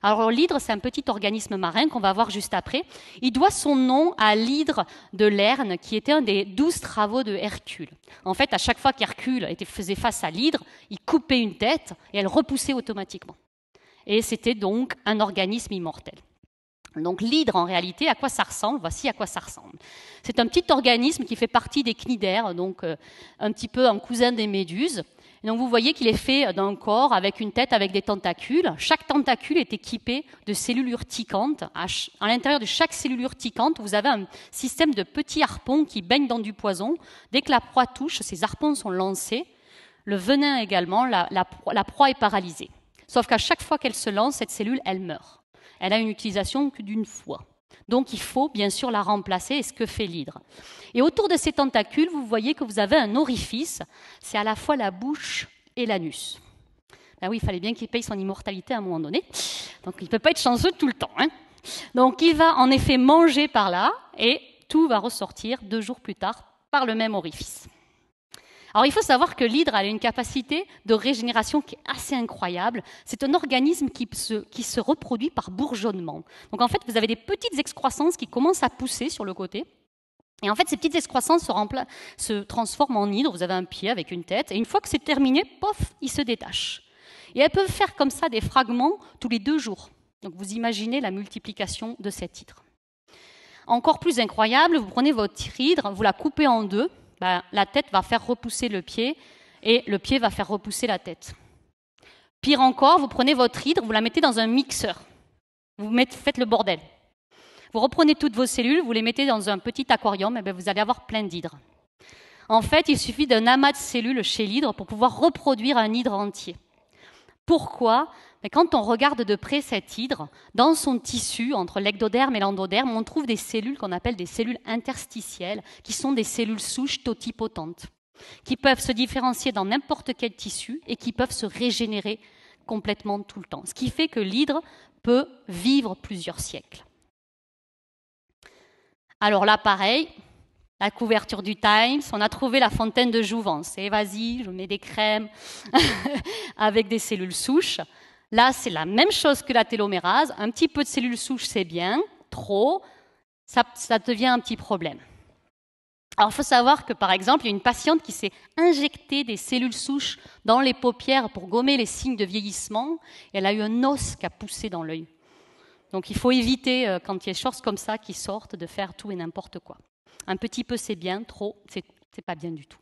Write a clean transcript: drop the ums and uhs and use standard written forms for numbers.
Alors l'hydre, c'est un petit organisme marin qu'on va voir juste après. Il doit son nom à l'hydre de Lerne, qui était un des 12 travaux de Hercule. En fait, à chaque fois qu'Hercule faisait face à l'hydre, il coupait une tête et elle repoussait automatiquement. Et c'était donc un organisme immortel. Donc l'hydre, en réalité, à quoi ça ressemble? Voici à quoi ça ressemble. C'est un petit organisme qui fait partie des cnidaires, donc un petit peu un cousin des méduses. Et donc vous voyez qu'il est fait d'un corps avec une tête avec des tentacules. Chaque tentacule est équipé de cellules urticantes. À l'intérieur de chaque cellule urticante, vous avez un système de petits harpons qui baignent dans du poison. Dès que la proie touche, ces harpons sont lancés. Le venin également, la proie est paralysée. Sauf qu'à chaque fois qu'elle se lance, cette cellule, elle meurt. Elle a une utilisation que d'une fois. Donc il faut bien sûr la remplacer, et ce que fait l'hydre. Et autour de ces tentacules, vous voyez que vous avez un orifice, c'est à la fois la bouche et l'anus. Ben oui, il fallait bien qu'il paye son immortalité à un moment donné, donc il ne peut pas être chanceux tout le temps. Donc il va en effet manger par là, et tout va ressortir 2 jours plus tard par le même orifice. Alors il faut savoir que l'hydre a une capacité de régénération qui est assez incroyable. C'est un organisme qui se reproduit par bourgeonnement. Donc en fait, vous avez des petites excroissances qui commencent à pousser sur le côté. Et en fait, ces petites excroissances se transforment en hydre. Vous avez un pied avec une tête. Et une fois que c'est terminé, pof, il se détache. Et elles peuvent faire comme ça des fragments tous les 2 jours. Donc vous imaginez la multiplication de cet hydre. Encore plus incroyable, vous prenez votre hydre, vous la coupez en 2. La tête va faire repousser le pied et le pied va faire repousser la tête. Pire encore, vous prenez votre hydre, vous la mettez dans un mixeur. Faites le bordel. Vous reprenez toutes vos cellules, vous les mettez dans un petit aquarium, et vous allez avoir plein d'hydres. En fait, il suffit d'un amas de cellules chez l'hydre pour pouvoir reproduire un hydre entier. Pourquoi ? Quand on regarde de près cet hydre, dans son tissu, entre l'ectoderme et l'endoderme, on trouve des cellules qu'on appelle des cellules interstitielles, qui sont des cellules souches totipotentes, qui peuvent se différencier dans n'importe quel tissu et qui peuvent se régénérer complètement tout le temps. Ce qui fait que l'hydre peut vivre plusieurs siècles. Alors là, pareil, la couverture du Times, on a trouvé la fontaine de jouvence. Et vas-y, je mets des crèmes avec des cellules souches. Là, c'est la même chose que la télomérase. Un petit peu de cellules souches, c'est bien. Trop, ça devient un petit problème. Alors, il faut savoir que, par exemple, il y a une patiente qui s'est injectée des cellules souches dans les paupières pour gommer les signes de vieillissement. Et elle a eu un os qui a poussé dans l'œil. Donc, il faut éviter, quand il y a des choses comme ça qui sortent, de faire tout et n'importe quoi. Un petit peu, c'est bien. Trop, c'est pas bien du tout.